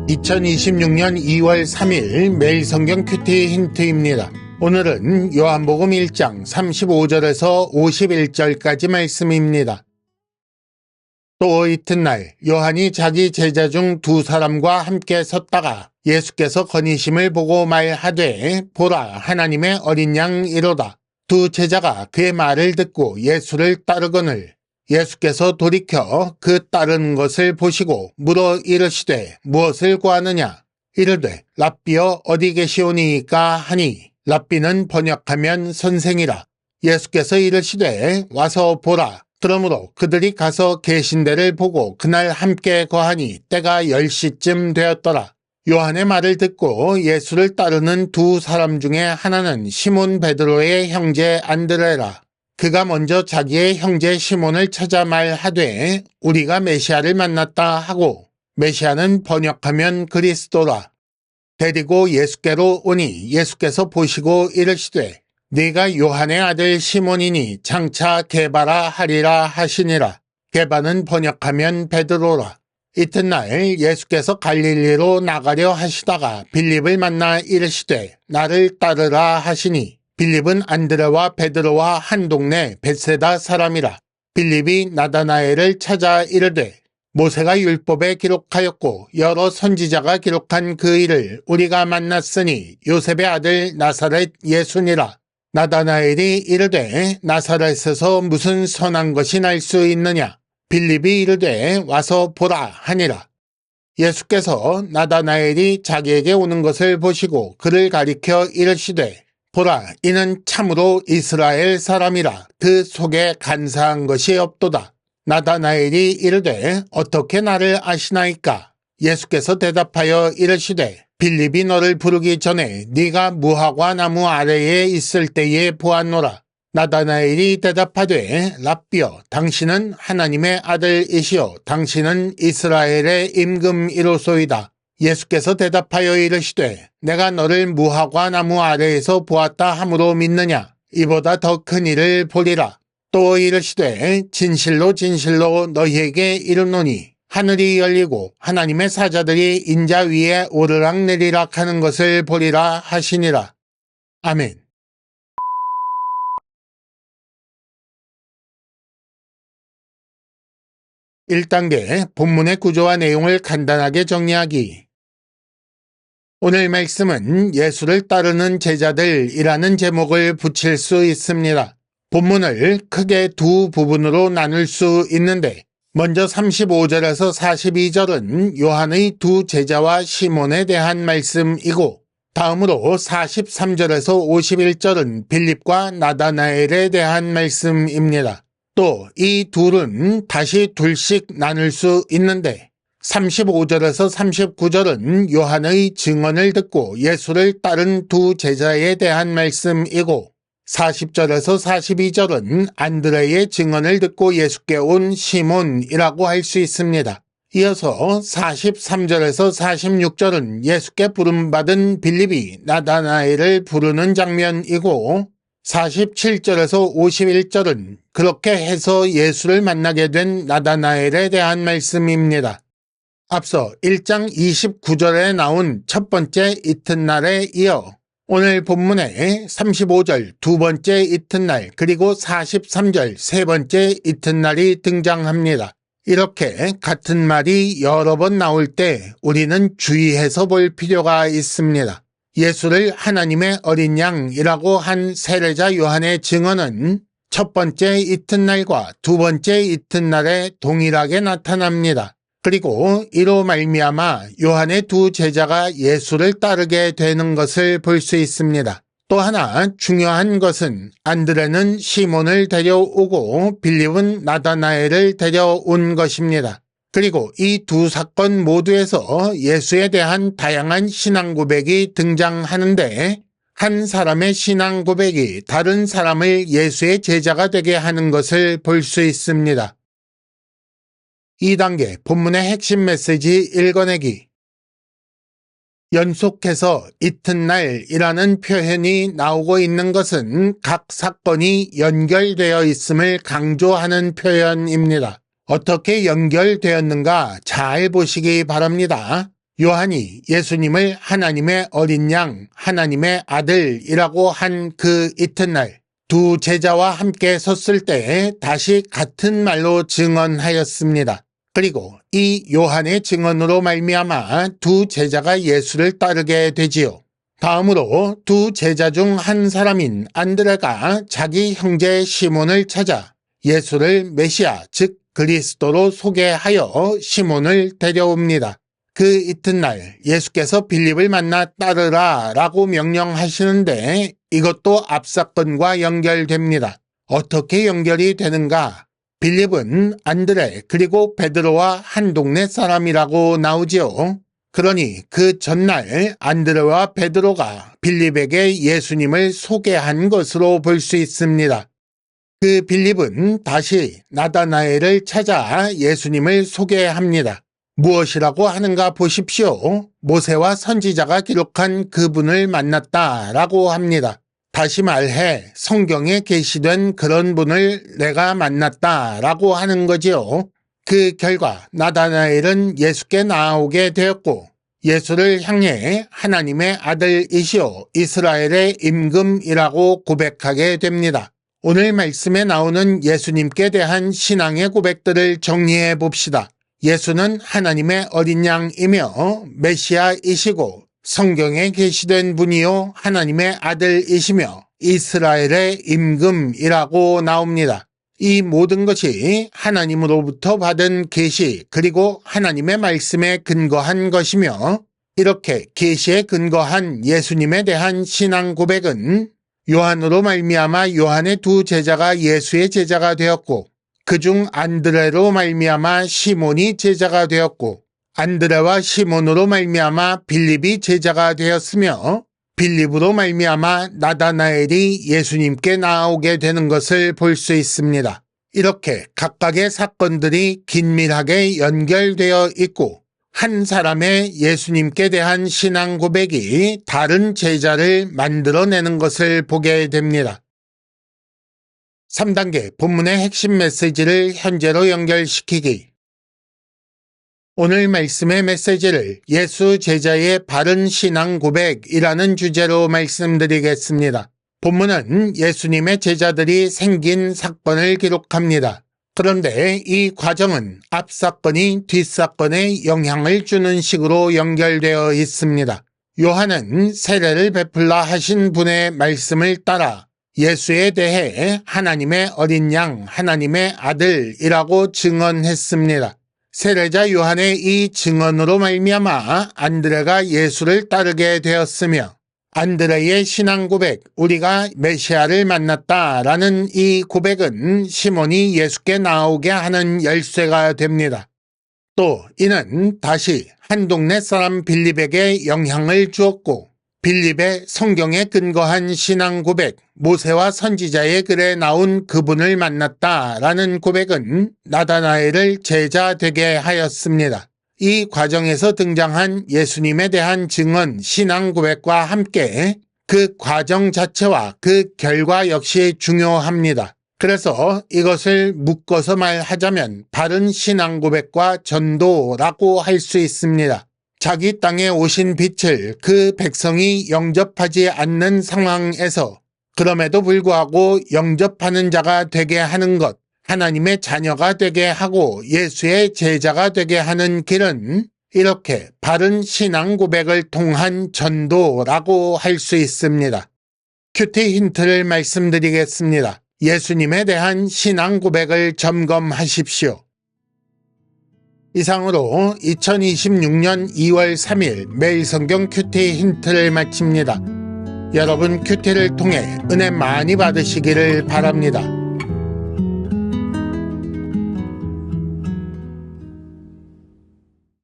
2026년 2월 3일 매일 성경 큐티 힌트입니다. 오늘은 요한복음 1장 35절에서 51절까지 말씀입니다. 또 이튿날 요한이 자기 제자 중 두 사람과 함께 섰다가 예수께서 거니심을 보고 말하되 보라 하나님의 어린 양이로다. 두 제자가 그의 말을 듣고 예수를 따르거늘 예수께서 돌이켜 그 따르는 것을 보시고 물어 이르시되 무엇을 구하느냐. 이르되 랍비여 어디 계시오니이까 하니 랍비는 번역하면 선생이라. 예수께서 이르시되 와서 보라. 그러므로 그들이 가서 계신 데를 보고 그날 함께 거하니 때가 10시쯤 되었더라. 요한의 말을 듣고 예수를 따르는 두 사람 중에 하나는 시몬 베드로의 형제 안드레라. 그가 먼저 자기의 형제 시몬을 찾아 말하되 우리가 메시아를 만났다 하고 메시아는 번역하면 그리스도라. 데리고 예수께로 오니 예수께서 보시고 이르시되 네가 요한의 아들 시몬이니 장차 게바라 하리라 하시니라. 게바는 번역하면 베드로라. 이튿날 예수께서 갈릴리로 나가려 하시다가 빌립을 만나 이르시되 나를 따르라 하시니 빌립은 안드레와 베드로와 한 동네 벳세다 사람이라. 빌립이 나다나엘을 찾아 이르되 모세가 율법에 기록하였고 여러 선지자가 기록한 그 일을 우리가 만났으니 요셉의 아들 나사렛 예수니라. 나다나엘이 이르되 나사렛에서 무슨 선한 것이 날 수 있느냐. 빌립이 이르되 와서 보라 하니라. 예수께서 나다나엘이 자기에게 오는 것을 보시고 그를 가리켜 이르시되 보라 이는 참으로 이스라엘 사람이라. 그 속에 간사한 것이 없도다. 나다나엘이 이르되 어떻게 나를 아시나이까. 예수께서 대답하여 이르시되 빌립이 너를 부르기 전에 네가 무화과 나무 아래에 있을 때에 보았노라. 나다나엘이 대답하되 랍비여 당신은 하나님의 아들이시요 당신은 이스라엘의 임금이로소이다. 예수께서 대답하여 이르시되 내가 너를 무화과 나무 아래에서 보았다 함으로 믿느냐. 이보다 더 큰 일을 보리라. 또 이르시되 진실로 진실로 너희에게 이르노니 하늘이 열리고 하나님의 사자들이 인자 위에 오르락내리락 하는 것을 보리라 하시니라. 아멘. 1단계 본문의 구조와 내용을 간단하게 정리하기. 오늘 말씀은 예수를 따르는 제자들이라는 제목을 붙일 수 있습니다. 본문을 크게 두 부분으로 나눌 수 있는데 먼저 35절에서 42절은 요한의 두 제자와 시몬에 대한 말씀이고 다음으로 43절에서 51절은 빌립과 나다나엘에 대한 말씀입니다. 또 이 둘은 다시 둘씩 나눌 수 있는데 35절에서 39절은 요한의 증언을 듣고 예수를 따른 두 제자에 대한 말씀이고 40절에서 42절은 안드레의 증언을 듣고 예수께 온 시몬이라고 할 수 있습니다. 이어서 43절에서 46절은 예수께 부름받은 빌립이 나다나엘을 부르는 장면이고 47절에서 51절은 그렇게 해서 예수를 만나게 된 나다나엘에 대한 말씀입니다. 앞서 1장 29절에 나온 첫 번째 이튿날에 이어 오늘 본문에 35절 두 번째 이튿날 그리고 43절 세 번째 이튿날이 등장합니다. 이렇게 같은 말이 여러 번 나올 때 우리는 주의해서 볼 필요가 있습니다. 예수를 하나님의 어린 양이라고 한 세례자 요한의 증언은 첫 번째 이튿날과 두 번째 이튿날에 동일하게 나타납니다. 그리고 이로 말미암아 요한의 두 제자가 예수를 따르게 되는 것을 볼 수 있습니다. 또 하나 중요한 것은 안드레는 시몬을 데려오고 빌립은 나다나엘을 데려온 것입니다. 그리고 이 두 사건 모두에서 예수에 대한 다양한 신앙 고백이 등장하는데 한 사람의 신앙 고백이 다른 사람을 예수의 제자가 되게 하는 것을 볼 수 있습니다. 2단계 본문의 핵심 메시지 읽어내기. 연속해서 이튿날이라는 표현이 나오고 있는 것은 각 사건이 연결되어 있음을 강조하는 표현입니다. 어떻게 연결되었는가 잘 보시기 바랍니다. 요한이 예수님을 하나님의 어린 양, 하나님의 아들이라고 한 그 이튿날 두 제자와 함께 섰을 때 다시 같은 말로 증언하였습니다. 그리고 이 요한의 증언으로 말미암아 두 제자가 예수를 따르게 되지요. 다음으로 두 제자 중 한 사람인 안드레가 자기 형제 시몬을 찾아 예수를 메시아 즉 그리스도로 소개하여 시몬을 데려옵니다. 그 이튿날 예수께서 빌립을 만나 따르라 라고 명령하시는데 이것도 앞사건과 연결됩니다. 어떻게 연결이 되는가? 빌립은 안드레 그리고 베드로와 한 동네 사람이라고 나오지요. 그러니 그 전날 안드레와 베드로가 빌립에게 예수님을 소개한 것으로 볼 수 있습니다. 그 빌립은 다시 나다나엘을 찾아 예수님을 소개합니다. 무엇이라고 하는가 보십시오. 모세와 선지자가 기록한 그분을 만났다라고 합니다. 다시 말해 성경에 계시된 그런 분을 내가 만났다라고 하는 거지요. 그 결과 나다나엘은 예수께 나아오게 되었고 예수를 향해 하나님의 아들이시오 이스라엘의 임금이라고 고백하게 됩니다. 오늘 말씀에 나오는 예수님께 대한 신앙의 고백들을 정리해 봅시다. 예수는 하나님의 어린 양이며 메시아이시고 성경에 계시된 분이요 하나님의 아들이시며 이스라엘의 임금이라고 나옵니다. 이 모든 것이 하나님으로부터 받은 계시 그리고 하나님의 말씀에 근거한 것이며 이렇게 계시에 근거한 예수님에 대한 신앙 고백은 요한으로 말미암아 요한의 두 제자가 예수의 제자가 되었고 그중 안드레로 말미암아 시몬이 제자가 되었고 안드레와 시몬으로 말미암아 빌립이 제자가 되었으며 빌립으로 말미암아 나다나엘이 예수님께 나아오게 되는 것을 볼 수 있습니다. 이렇게 각각의 사건들이 긴밀하게 연결되어 있고 한 사람의 예수님께 대한 신앙 고백이 다른 제자를 만들어내는 것을 보게 됩니다. 3단계 본문의 핵심 메시지를 현재로 연결시키기. 오늘 말씀의 메시지를 예수 제자의 바른 신앙 고백이라는 주제로 말씀드리겠습니다. 본문은 예수님의 제자들이 생긴 사건을 기록합니다. 그런데 이 과정은 앞사건이 뒷사건에 영향을 주는 식으로 연결되어 있습니다. 요한은 세례를 베풀라 하신 분의 말씀을 따라 예수에 대해 하나님의 어린 양, 하나님의 아들이라고 증언했습니다. 세례자 요한의 이 증언으로 말미암아 안드레가 예수를 따르게 되었으며 안드레의 신앙 고백, 우리가 메시아를 만났다라는 이 고백은 시몬이 예수께 나오게 하는 열쇠가 됩니다. 또 이는 다시 한 동네 사람 빌립에게 영향을 주었고 빌립의 성경에 근거한 신앙 고백, 모세와 선지자의 글에 나온 그분을 만났다라는 고백은 나다나엘을 제자 되게 하였습니다. 이 과정에서 등장한 예수님에 대한 증언, 신앙 고백과 함께 그 과정 자체와 그 결과 역시 중요합니다. 그래서 이것을 묶어서 말하자면 바른 신앙 고백과 전도라고 할 수 있습니다. 자기 땅에 오신 빛을 그 백성이 영접하지 않는 상황에서 그럼에도 불구하고 영접하는 자가 되게 하는 것, 하나님의 자녀가 되게 하고 예수의 제자가 되게 하는 길은 이렇게 바른 신앙 고백을 통한 전도라고 할 수 있습니다. 큐티 힌트를 말씀드리겠습니다. 예수님에 대한 신앙 고백을 점검하십시오. 이상으로 2026년 2월 3일 매일 성경 큐티 힌트를 마칩니다. 여러분 큐티를 통해 은혜 많이 받으시기를 바랍니다.